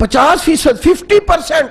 50%, 50%।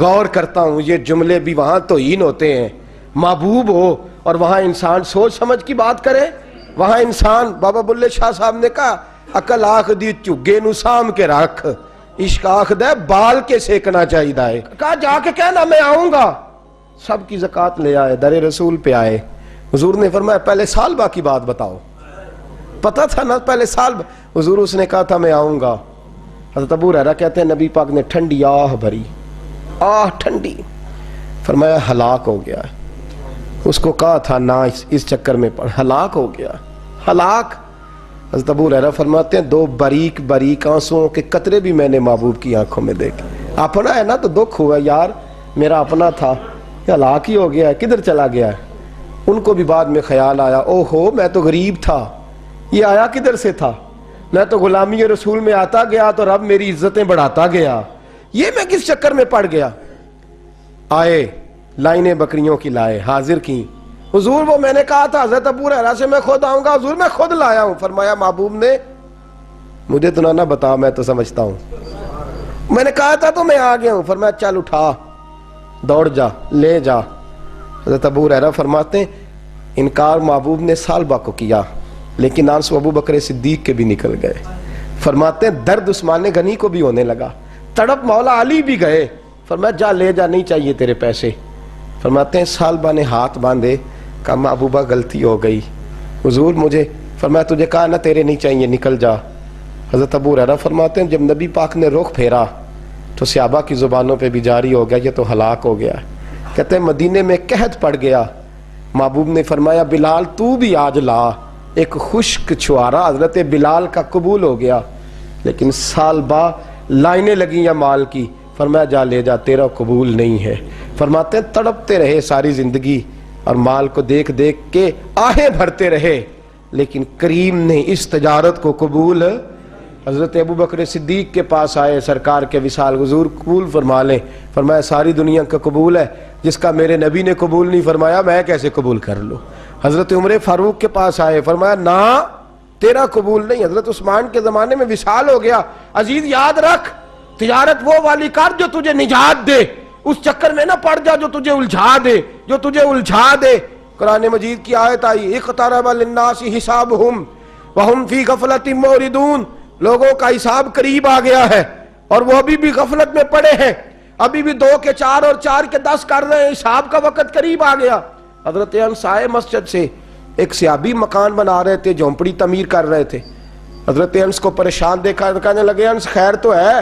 غور کرتا ہوں یہ جملے بھی وہاں توہین ہوتے ہیں، محبوب ہو اور وہاں انسان سوچ سمجھ کی بات کرے. وہاں انسان، بابا بلے شاہ صاحب نے کہا عقل آخ دی چگے نو سام کے رکھ، عشق آخ دے بال کے سیکنا چاہیے دائے. کہا جا کے کہنا میں آؤں گا. سب کی زکوٰۃ لے آئے، در رسول پہ آئے. حضور نے فرمایا پہلے سالبہ کی بات بتاؤ. پتہ تھا نا پہلے سال. حضور اس نے کہا تھا میں آؤں گا. حضرت ابو ہریرہ کہتے ہیں نبی پاک نے ٹھنڈی آہ بھری، آہ ٹھنڈی. فرمایا ہلاک ہو گیا. اس کو کہا تھا نہ اس چکر میں پڑ، ہلاک ہو گیا، ہلاک. حضرت ابو ہریرہ فرماتے ہیں دو باریک باریک آنسوؤں کے قطرے بھی میں نے محبوب کی آنکھوں میں دیکھے. اپنا ہے نا تو دکھ ہوا یار، میرا اپنا تھا، ہلاک ہی ہو گیا ہے، کدھر چلا گیا ہے. ان کو بھی بعد میں خیال آیا او ہو میں تو غریب تھا، یہ آیا کدھر سے تھا. میں تو غلامی رسول میں آتا گیا تو رب میری عزتیں بڑھاتا گیا، یہ میں کس چکر میں پڑ گیا. آئے لائنیں بکریوں کی لائے، حاضر کی. حضور وہ میں نے کہا تھا حضرت ابو ہریرہ سے میں خود آؤں گا. حضور میں خود لایا ہوں. فرمایا محبوب نے مجھے تو نہ بتا، میں تو سمجھتا ہوں، میں نے کہا تھا تو میں آ گیا ہوں. فرمایا چل اٹھا، دوڑ جا، لے جا. حضرت ابو ہریرہ فرماتے ہیں انکار محبوب نے سالبہ کو کیا لیکن آنسو ابو بکر صدیق کے بھی نکل گئے. فرماتے ہیں درد عثمان غنی کو بھی ہونے لگا، تڑپ مولا علی بھی گئے. فرمایا جا لے جا، نہیں چاہیے تیرے پیسے. فرماتے ہیں سالبہ نے ہاتھ باندھے، کہا محبوبہ غلطی ہو گئی. حضور مجھے، فرمایا تجھے کہا نہ تیرے نہیں چاہیے، نکل جا. حضرت ابو ہریرہ فرماتے ہیں جب نبی پاک نے رخ پھیرا تو صحابہ کی زبانوں پہ بھی جاری ہو گیا یہ تو ہلاک ہو گیا. کہتے ہیں مدینے میں قحط پڑ گیا. محبوب نے فرمایا بلال تو بھی آج لا. ایک خشک چھوارا حضرت بلال کا قبول ہو گیا. لیکن سالبہ لائنیں لگیں یا مال کی. فرمایا جا لے جا، تیرا قبول نہیں ہے. فرماتے ہیں تڑپتے رہے ساری زندگی اور مال کو دیکھ دیکھ کے آہیں بھرتے رہے لیکن کریم نے اس تجارت کو قبول. حضرت ابو بکر صدیق کے پاس آئے، سرکار کے وصال حضور قبول فرما لیں. فرمایا ساری دنیا کا قبول ہے، جس کا میرے نبی نے قبول نہیں فرمایا میں کیسے قبول کر لوں. حضرت عمر فاروق کے پاس آئے، فرمایا نہ تیرا قبول نہیں. حضرت عثمان کے زمانے میں وصال ہو گیا. عزیز یاد رکھ تجارت وہ والی کر جو تجھے نجات دے، اس چکر میں نہ پڑ جا جو تجھے الجھا دے. قرآن مجید کی آیت آئی اقترب للناس حسابہم وہم فی غفلۃ معرضون. لوگوں کا حساب قریب آ گیا ہے اور وہ ابھی بھی غفلت میں پڑے ہیں، ابھی بھی 2 کے 4 اور 4 کے 10 کر رہے ہیں. حساب کا وقت قریب آ گیا. حضرت انس آئے مسجد سے، ایک صحابی مکان بنا رہے تھے، جھونپڑی تعمیر کر رہے تھے. حضرت انس کو پریشان دیکھا، کہنے لگے انس خیر تو ہے،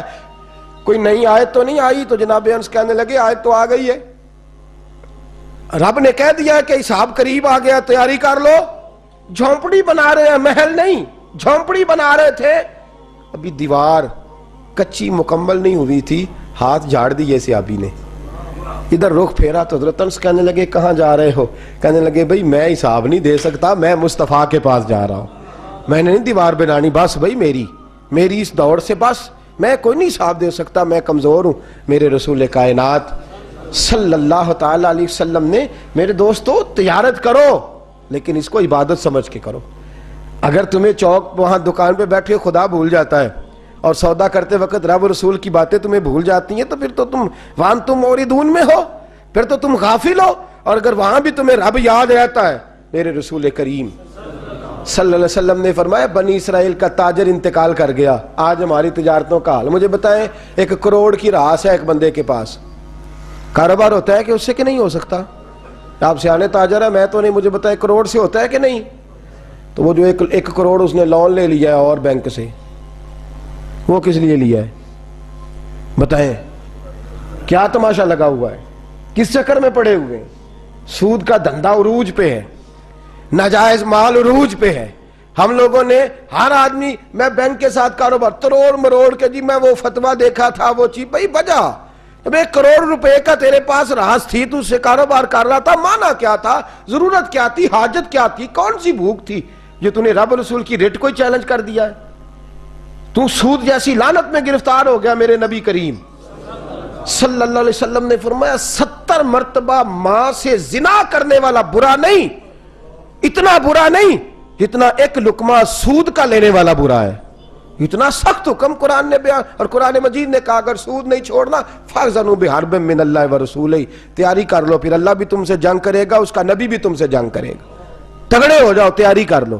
کوئی نئی آیت تو نہیں آئی؟ تو جناب انس کہنے لگے آیت تو آ گئی ہے، رب نے کہہ دیا کہ حساب قریب آ گیا، تیاری کر لو. جھونپڑی بنا رہے ہیں، محل نہیں، جھونپڑی بنا رہے تھے. ابھی دیوار کچی مکمل نہیں ہوئی تھی، ہاتھ جھاڑ دیے صحابی نے. ادھر رخ پھیرا تو حضرت انس کہنے لگے کہاں جا رہے ہو؟ کہنے لگے بھئی میں حساب نہیں دے سکتا، میں مصطفیٰ کے پاس جا رہا ہوں، میں نے نہیں دیوار بنانی، بس بھئی میری اس دور سے بس میں کوئی نہیں حساب دے سکتا، میں کمزور ہوں. میرے رسول کائنات صلی اللہ تعالی علیہ وسلم نے میرے دوستو تجارت کرو لیکن اس کو عبادت سمجھ کے کرو. اگر تمہیں چوک وہاں دکان پہ بیٹھے خدا بھول جاتا ہے اور سودا کرتے وقت رب رسول کی باتیں تمہیں بھول جاتی ہیں تو پھر تو تم وانتم موردون میں ہو، پھر تو تم غافل ہو. اور اگر وہاں بھی تمہیں رب یاد رہتا ہے، میرے رسول کریم صلی اللہ علیہ وسلم نے فرمایا بنی اسرائیل کا تاجر انتقال کر گیا، آج ہماری تجارتوں کا حال. مجھے بتائیں 1 کروڑ کی راس ہے ایک بندے کے پاس، کاروبار ہوتا ہے کہ اس سے کہ نہیں ہو سکتا؟ آپ سیانے تاجر ہیں، میں تو نہیں، مجھے بتائیں کروڑ سے ہوتا ہے کہ نہیں؟ تو وہ جو 1 کروڑ اس نے لون لے لیا ہے اور بینک سے، وہ کس لیے لیا ہے بتائیں؟ کیا تماشا لگا ہوا ہے؟ کس چکر میں پڑے ہوئے ہیں؟ سود کا دھندا عروج پہ ہے، ناجائز مال عروج پہ ہے. ہم لوگوں نے ہر آدمی، میں بینک کے ساتھ کاروبار تروڑ مروڑ کے جی میں وہ فتویٰ دیکھا تھا وہ چیز، بھائی بجا 1 کروڑ روپے کا تیرے پاس راس تھی، تو اس سے کاروبار کر رہا تھا، مانا کیا تھا، ضرورت کیا تھی، حاجت کیا تھی، کون سی بھوک تھی جو تو نے رب رسول کی ریٹ کو چیلنج کر دیا ہے؟ تو سود جیسی لعنت میں گرفتار ہو گیا. میرے نبی کریم صلی اللہ علیہ وسلم نے فرمایا 70 مرتبہ ماں سے زنا کرنے والا برا نہیں، اتنا برا نہیں جتنا 1 لقمہ سود کا لینے والا برا ہے. اتنا سخت حکم قرآن نے بیان، اور قرآن مجید نے کہا اگر سود نہیں چھوڑنا فَأْذَنُوا بِحَرْبٍ مِّنَ اللَّهِ وَرَسُولِهِ، تیاری کر لو، پھر اللہ بھی تم سے جنگ کرے گا، اس کا نبی بھی تم سے جنگ کرے گا، تگڑے ہو جاؤ، تیاری کر لو۔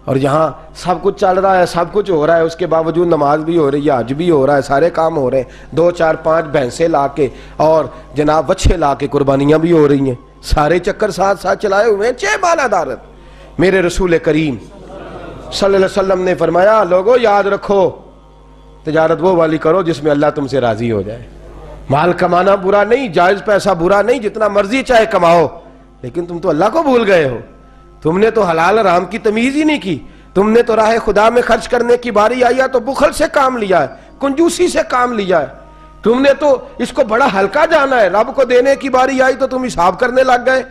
اور یہاں سب کچھ چل رہا ہے، سب کچھ ہو رہا ہے، اس کے باوجود نماز بھی ہو رہی ہے، حج بھی ہو رہا ہے، سارے کام ہو رہے ہیں، 2 4 5 بھینسیں لا کے اور جناب بچے لا کے قربانیاں بھی ہو رہی ہیں، سارے چکر ساتھ ساتھ چلائے ہوئے ہیں، 6 بالا دارت۔ میرے رسول کریم صلی اللہ علیہ وسلم نے فرمایا لوگو یاد رکھو، تجارت وہ والی کرو جس میں اللہ تم سے راضی ہو جائے۔ مال کمانا برا نہیں، جائز پیسہ برا نہیں، جتنا مرضی چاہے کماؤ، لیکن تم تو اللہ کو بھول گئے ہو، تم نے تو حلال حرام کی تمیز ہی نہیں کی، تم نے تو راہ خدا میں خرچ کرنے کی باری آئی ہے تو بخل سے کام لیا ہے، کنجوسی سے کام لیا ہے، تم نے تو اس کو بڑا ہلکا جانا ہے، رب کو دینے کی باری آئی تو تم حساب کرنے لگ گئے۔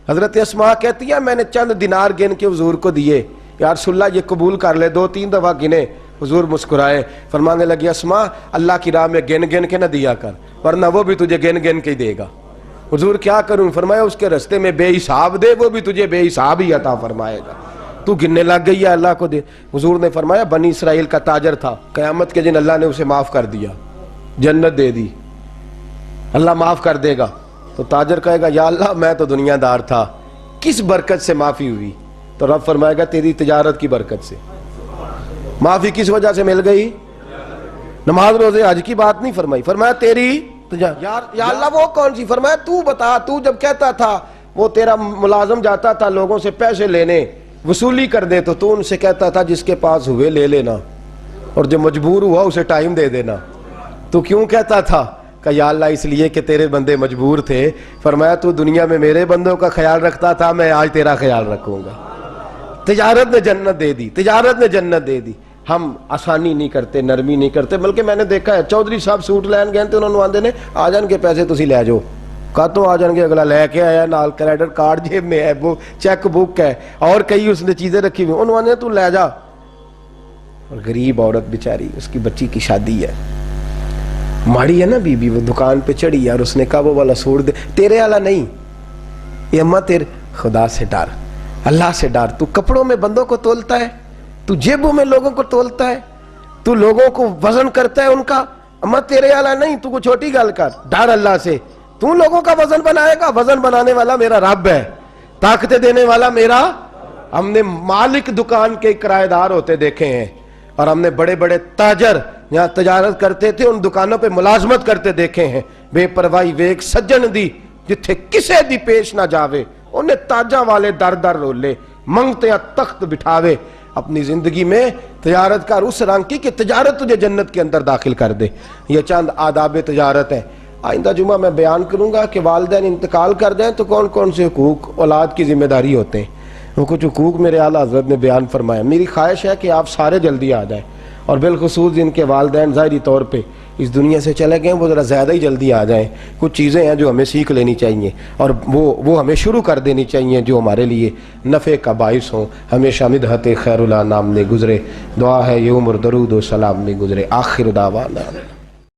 حضرت اسماء کہتی ہے میں نے چند دینار گن کے حضور کو دیے، یا رسول اللہ یہ قبول کر لے، 2 3 دفعہ گنے، حضور مسکرائے، فرمانے لگی اسماء اللہ کی راہ میں گن گن کے نہ دیا کر، ورنہ وہ بھی تجھے گن گن کے ہی دے گا۔ حضور کیا کروں؟ فرمایا اس کے رستے میں بے حساب دے، وہ بھی تجھے بے حساب ہی عطا فرمائے گا، تو گننے لگ گئی ہے اللہ کو دے۔ حضور نے فرمایا بنی اسرائیل کا تاجر تھا، قیامت کے دن اللہ نے اسے معاف کر دیا، جنت دے دی، اللہ معاف کر دے گا، تو تاجر کہے گا یا اللہ میں تو دنیا دار تھا، کس برکت سے معافی ہوئی؟ تو رب فرمائے گا تیری تجارت کی برکت سے۔ معافی کس وجہ سے مل گئی؟ نماز روزے حج کی بات نہیں فرمائی، فرمایا تیری یا اللہ وہ کون سی؟ فرمایا تو بتا، تو جب کہتا تھا وہ تیرا ملازم جاتا تھا لوگوں سے پیسے لینے وصولی کر دے تو ان سے کہتا تھا جس کے پاس ہوئے لے لینا، اور جو مجبور ہوا اسے ٹائم دے دینا، تو کیوں کہتا تھا؟ کہ یا اللہ اس لیے کہ تیرے بندے مجبور تھے۔ فرمایا تو دنیا میں میرے بندوں کا خیال رکھتا تھا، میں آج تیرا خیال رکھوں گا۔ تجارت نے جنت دے دی، تجارت نے جنت دے دی۔ ہم آسانی نہیں کرتے، نرمی نہیں کرتے، بلکہ میں نے دیکھا ہے چودھری صاحب سوٹ لین گئے تھے، انہوں نے آندے نے آ جان کے پیسے تسی لے جاؤ، کہتوں آ جان گے، اگلا لے کے آیا، نال کریڈٹ کارڈ جیب میں ہے، وہ چیک بک ہے اور کئی اس نے چیزیں رکھی ہوئی، انہوں نے تو لے جا۔ اور غریب عورت بیچاری، اس کی بچی کی شادی ہے، ماڑی ہے نا بی بی، وہ دکان پہ چڑھی ہے اور اس نے کہا وہ والا سوٹ دے، تیرے والا نہیں، یہ اماں تیرے خدا سے ڈر، اللہ سے ڈر، تو کپڑوں میں بندوں کو تولتا ہے، تو جیبوں میں لوگوں کو تولتا ہے، تو لوگوں کو وزن کرتا ہے ان کا، اماں تیرے والا نہیں، تو کو چھوٹی گل کر، ڈر اللہ سے، تو لوگوں کا وزن بنائے گا، وزن بنانے والا میرا رب ہے، طاقتیں دینے والا میرا۔ ہم نے مالک دکان کے کرایہ دار ہوتے دیکھے ہیں، اور ہم نے بڑے بڑے تاجر یہاں تجارت کرتے تھے ان دکانوں پہ ملازمت کرتے دیکھے ہیں، بے پرواہی ویک سجن دی جتھے کسے دی پیش نہ جاوے، انہیں تاجاں والے در در رولے، منگتے تخت بٹھاوے۔ اپنی زندگی میں تجارت کر اس رنگ کی کہ تجارت تجھے جنت کے اندر داخل کر دے۔ یہ چند آداب تجارت ہیں۔ آئندہ جمعہ میں بیان کروں گا کہ والدین انتقال کر جائیں تو کون کون سے حقوق اولاد کی ذمہ داری ہوتے ہیں، وہ کچھ حقوق میرے اعلیٰ حضرت نے بیان فرمایا۔ میری خواہش ہے کہ آپ سارے جلدی آ جائیں، اور بالخصوص جن کے والدین ظاہری طور پہ اس دنیا سے چلے گئے وہ ذرا زیادہ ہی جلدی آ جائیں۔ کچھ چیزیں ہیں جو ہمیں سیکھ لینی چاہیے، اور وہ ہمیں شروع کر دینی چاہیے جو ہمارے لیے نفع کا باعث ہوں، ہمیشہ مدحت خیر الانام میں گزرے۔ دعا ہے یہ عمر درود و سلام میں گزرے۔ آخر دعوانا